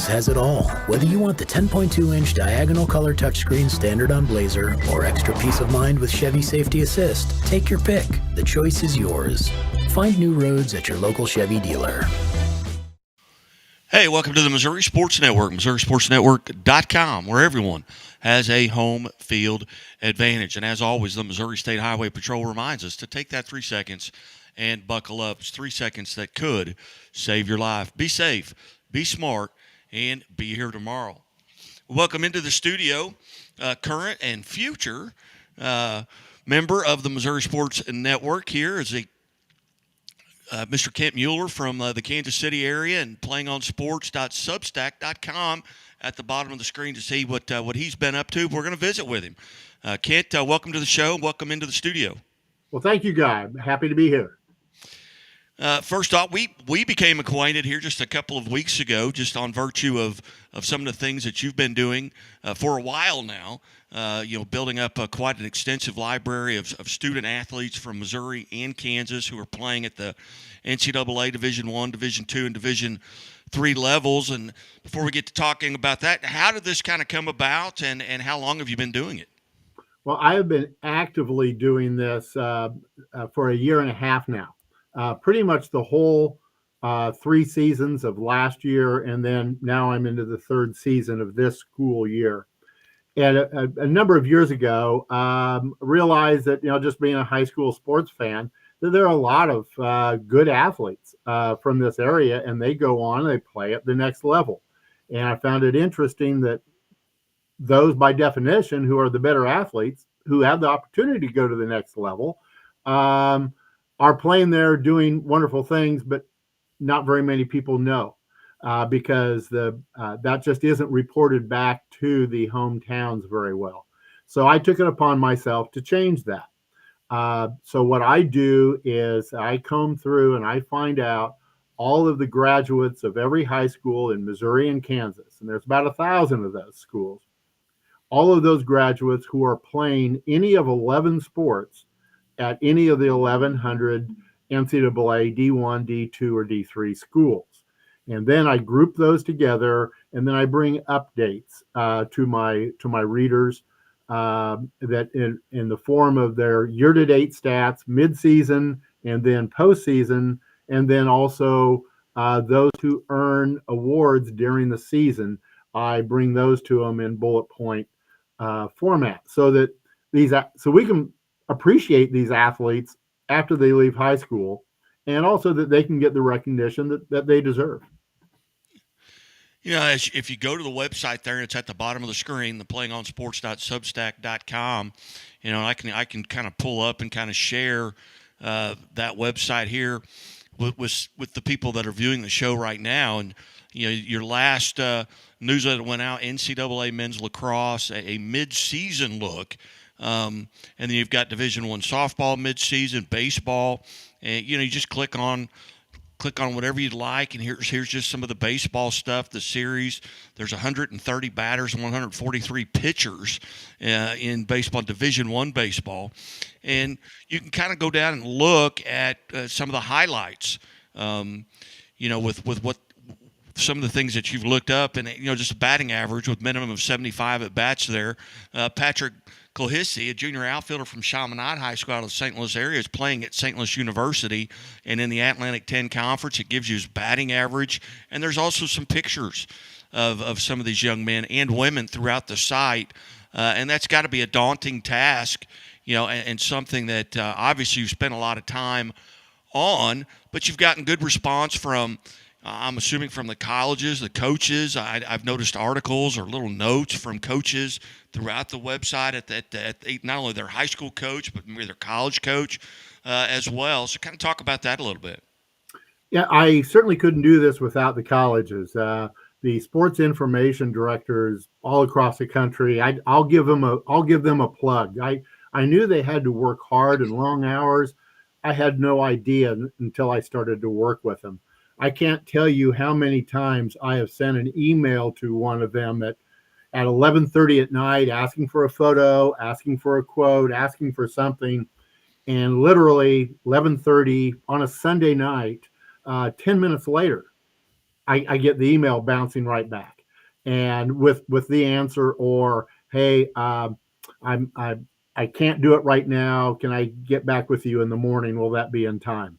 Blaze has it all. Whether you want the 10.2-inch diagonal color touchscreen standard on Blazer or extra peace of mind with Chevy Safety Assist, take your pick. The choice is yours. Find new roads at your local Chevy dealer. Hey, welcome to the Missouri Sports Network, MissouriSportsNetwork.com, where everyone has a home field advantage. And as always, the Missouri State Highway Patrol reminds us to take that 3 seconds and buckle up. It's 3 seconds that could save your life. Be safe, be smart, and be here tomorrow. Welcome into the studio, current and future member of the Missouri Sports Network. Here is Mr. Kent Mueller from the Kansas City area, and playing on sports.substack.com at the bottom of the screen to see what he's been up to. We're going to visit with him. Kent, welcome to the show. Welcome into the studio. Well, thank you, Guy. I'm happy to be here. First off, we became acquainted here just a couple of weeks ago, just on virtue of some of the things that you've been doing for a while now. Building up quite an extensive library of student athletes from Missouri and Kansas who are playing at the NCAA Division I, Division II, and Division III levels. And before we get to talking about that, how did this kind of come about, and how long have you been doing it? Well, I have been actively doing this for a year and a half now. Pretty much the whole 3 seasons of last year, and then now I'm into the 3rd season of this school year. And a number of years ago, realized that, just being a high school sports fan, that there are a lot of good athletes from this area, and they go on and they play at the next level. And I found it interesting that those, by definition, who are the better athletes, who have the opportunity to go to the next level, are playing there doing wonderful things, but not very many people know. Because that just isn't reported back to the hometowns very well. So I took it upon myself to change that. So what I do is I comb through and I find out all of the graduates of every high school in Missouri and Kansas, and there's about 1,000 of those schools, all of those graduates who are playing any of 11 sports at any of the 1,100 NCAA D1, D2, or D3 schools. And then I group those together, and then I bring updates to my readers that in the form of their year-to-date stats, mid-season, and then postseason, and then also those who earn awards during the season. I bring those to them in bullet point format, so that so we can appreciate these athletes after they leave high school, and also that they can get the recognition that they deserve. If you go to the website there, it's at the bottom of the screen, the playingonsports.substack.com. I can kind of pull up and kind of share that website here with the people that are viewing the show right now. And your last newsletter went out, NCAA men's lacrosse, a mid-season look. And then you've got Division I softball mid-season, baseball, and you just click on whatever you'd like, and here's just some of the baseball stuff, the series. There's 130 batters and 143 pitchers in baseball, Division I baseball. And you can kind of go down and look at some of the highlights, with what some of the things that you've looked up, and just a batting average with minimum of 75 at bats there. Patrick Clohissy, a junior outfielder from Chaminade High School out of the St. Louis area, is playing at St. Louis University, and in the Atlantic 10 Conference, it gives you his batting average. And there's also some pictures of some of these young men and women throughout the site, and that's got to be a daunting task, and something that obviously you've spent a lot of time on, but you've gotten good response from, I'm assuming, from the colleges, the coaches. I've noticed articles or little notes from coaches throughout the website at not only their high school coach, but maybe their college coach as well. So kind of talk about that a little bit. Yeah, I certainly couldn't do this without the colleges. The sports information directors all across the country, I'll give them a plug. I knew they had to work hard and long hours. I had no idea until I started to work with them. I can't tell you how many times I have sent an email to one of them at 11:30 at night, asking for a photo, asking for a quote, asking for something. And literally 11:30 on a Sunday night, 10 minutes later, I get the email bouncing right back. and with the answer, or hey, I'm I can't do it right now. Can I get back with you in the morning? Will that be in time?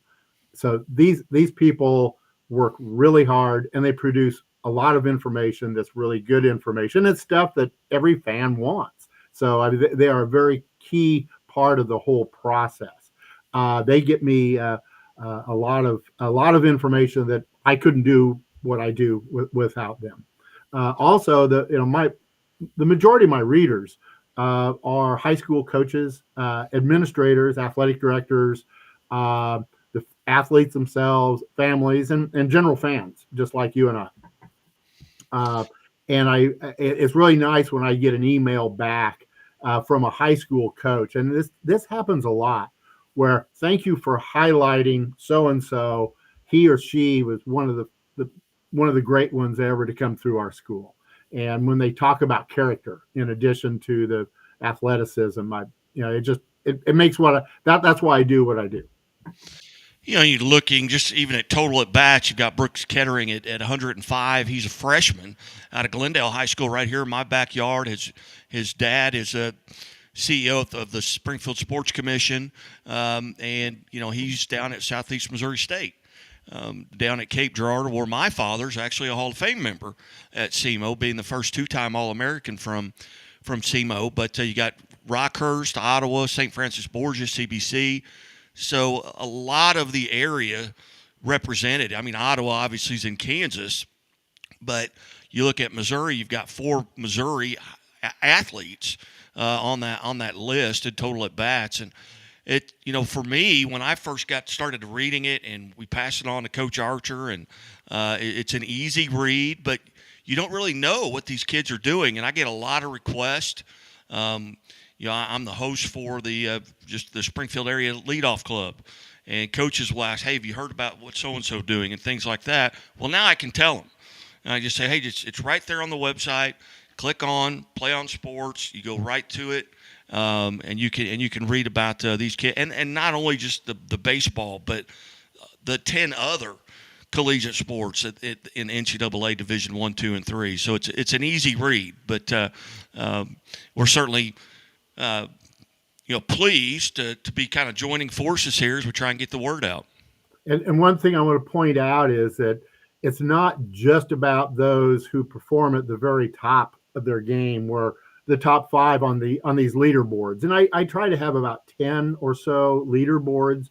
So these people work really hard, and they produce a lot of information that's really good information. It's stuff that every fan wants. So they are a very key part of the whole process. They get me a lot of information that I couldn't do what I do without them. Also, the majority of my readers are high school coaches, administrators, athletic directors, the athletes themselves, families, and general fans, just like you and I. Uh, and it's really nice when I get an email back from a high school coach, and this happens a lot. Where thank you for highlighting so and so. He or she was one of the great ones ever to come through our school. And when they talk about character, in addition to the athleticism, it makes that's why I do what I do. You're looking just even at total at bats. You've got Brooks Kettering at 105. He's a freshman out of Glendale High School right here in my backyard. His dad is a CEO of the Springfield Sports Commission, and he's down at Southeast Missouri State, down at Cape Girardeau, where my father's actually a Hall of Fame member at SEMO, being the first two-time All-American from SEMO. But you got Rockhurst, Ottawa, St. Francis Borgia, CBC. So a lot of the area represented. I mean, Ottawa obviously is in Kansas, but you look at Missouri, you've got 4 Missouri athletes on that list in total at bats. And it, for me, when I first started reading it, and we passed it on to Coach Archer, and it's an easy read, but you don't really know what these kids are doing. And I get a lot of requests. I'm the host for the Springfield area leadoff club, and coaches will ask, "Hey, have you heard about what so and so doing?" and things like that. Well, now I can tell them, and I just say, "Hey, it's right there on the website. Click on Play on Sports. You go right to it, and you can read about these kids, and not only just the baseball, but the 10 other collegiate sports in NCAA Division I, II, and III. So it's an easy read, but we're certainly pleased to be kind of joining forces here as we try and get the word out. And one thing I want to point out is that it's not just about those who perform at the very top of their game, where the top 5 on these leaderboards. And I try to have about 10 or so leaderboards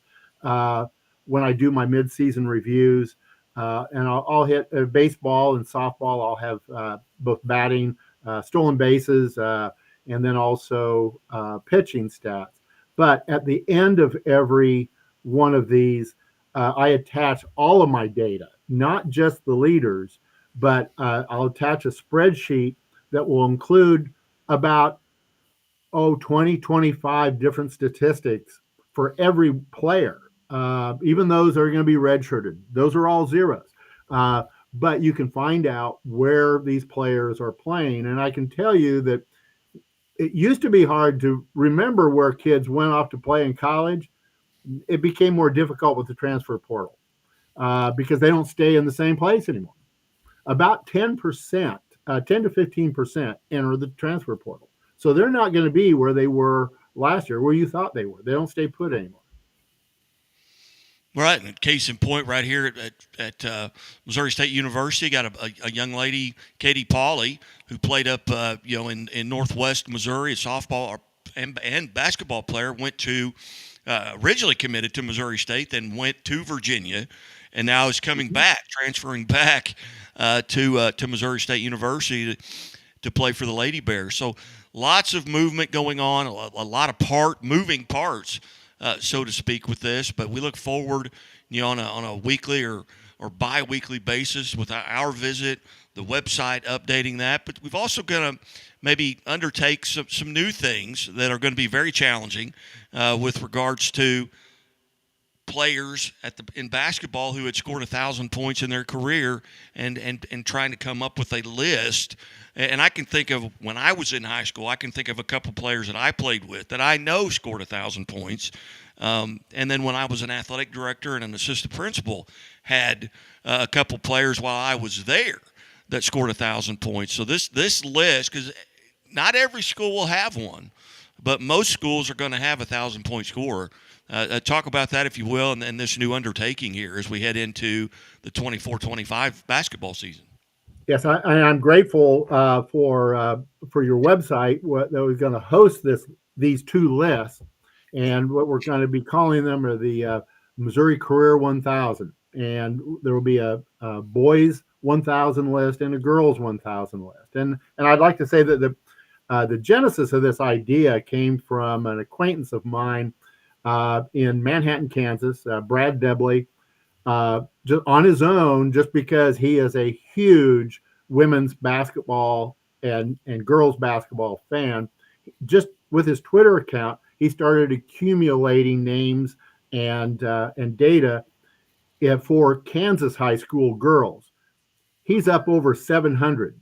when I do my midseason reviews. And I'll hit baseball and softball. I'll have both batting, stolen bases, and then also pitching stats. But at the end of every one of these, I attach all of my data, not just the leaders, but I'll attach a spreadsheet that will include about 20, 25 different statistics for every player. Even those that are going to be redshirted. Those are all zeros. But you can find out where these players are playing. And I can tell you that it used to be hard to remember where kids went off to play in college. It became more difficult with the transfer portal because they don't stay in the same place anymore. About 10%, 10 to 15% enter the transfer portal. So they're not going to be where they were last year, where you thought they were. They don't stay put anymore. Right, and case in point, right here at Missouri State University, got a young lady, Katie Pauley, who played up, in Northwest Missouri, a softball and basketball player. Went to originally committed to Missouri State, then went to Virginia, and now is coming back, transferring back to Missouri State University to play for the Lady Bears. So lots of movement going on, a lot of moving parts. So to speak, with this, but we look forward, on a weekly or bi-weekly basis with our visit, the website, updating that. But we've also going to maybe undertake some new things that are going to be very challenging with regards to players in basketball who had scored 1,000 points in their career, and trying to come up with a list. And I can think of, when I was in high school, I can think of a couple players that I played with that I know scored 1,000 points. And then when I was an athletic director and an assistant principal, had a couple players while I was there that scored 1,000 points. So this list, because not every school will have one, but most schools are going to have 1,000-point scorer. Talk about that, if you will, and this new undertaking here as we head into the 24-25 basketball season. Yes, I'm grateful for your website that was going to host these two lists, and what we're going to be calling them are the Missouri Career 1000, and there will be a boys 1000 list and a girls 1000 list, and I'd like to say that the genesis of this idea came from an acquaintance of mine in Manhattan, Kansas, Brad Debley. Just on his own, just because he is a huge women's basketball and girls basketball fan, just with his Twitter account, he started accumulating names and data for Kansas high school girls. He's up over 700.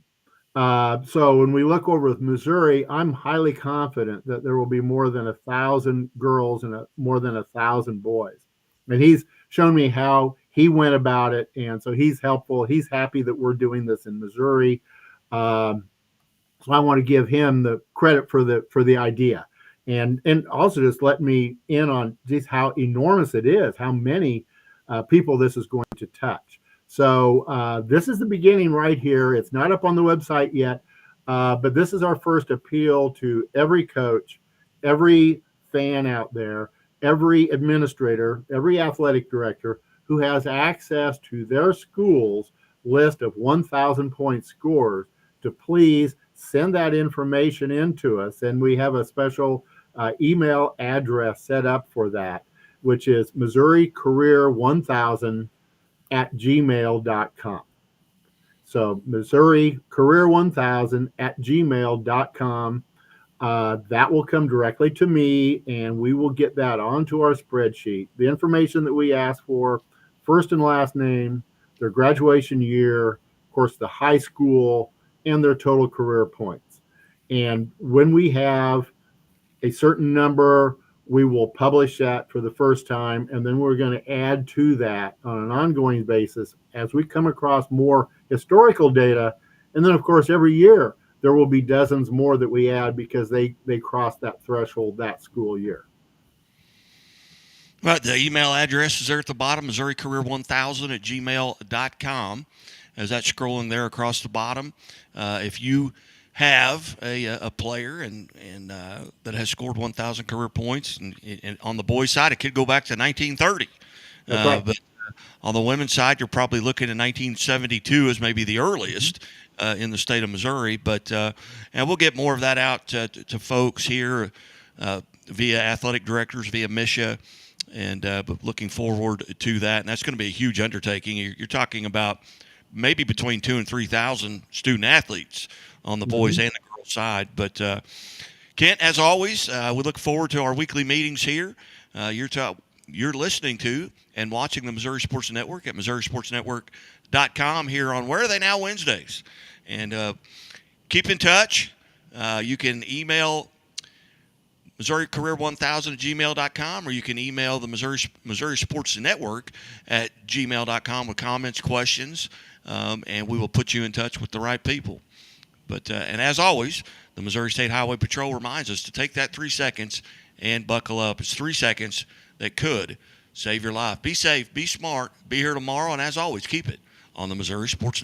So when we look over with Missouri, I'm highly confident that there will be more than 1,000 girls and more than 1,000 boys. And he's shown me how he went about it, and so he's helpful. He's happy that we're doing this in Missouri. So I want to give him the credit for the idea, and also just let me in on just how enormous it is, how many people this is going to touch. So this is the beginning right here. It's not up on the website yet, but this is our first appeal to every coach, every fan out there, every administrator, every athletic director who has access to their school's list of 1,000-point scorers to please send that information in to us. And we have a special email address set up for that, which is Missouri Career 1000 at gmail.com. So Missouri Career 1000 at gmail.com. That will come directly to me, and we will get that onto our spreadsheet. The information that we ask for, first and last name, their graduation year, of course, the high school, and their total career points. And when we have a certain number, we will publish that for the first time, and then we're going to add to that on an ongoing basis as we come across more historical data. And then, of course, every year there will be dozens more that we add because they cross that threshold that school year. Right, the email address is there at the bottom, MissouriCareer1000 at gmail.com. As that's scrolling there across the bottom, if you have a player and that has scored 1,000 career points, and on the boys' side, it could go back to 1930. Right. But on the women's side, you're probably looking at 1972 as maybe the earliest in the state of Missouri. But and we'll get more of that out to folks here via athletic directors, via MISHA, and but looking forward to that. And that's going to be a huge undertaking. You're talking about maybe between 2,000 and 3,000 student athletes on the boys and the girls side. But Kent, as always, we look forward to our weekly meetings here. You're listening to and watching the Missouri Sports Network at MissouriSportsNetwork.com here on Where Are They Now Wednesdays. And keep in touch. You can email MissouriCareer1000 at gmail.com, or you can email the Missouri Sports Network at gmail.com with comments, questions, and we will put you in touch with the right people. But and as always, the Missouri State Highway Patrol reminds us to take that 3 seconds and buckle up. It's 3 seconds that could save your life. Be safe, be smart, be here tomorrow, and as always, keep it on the Missouri Sports Network.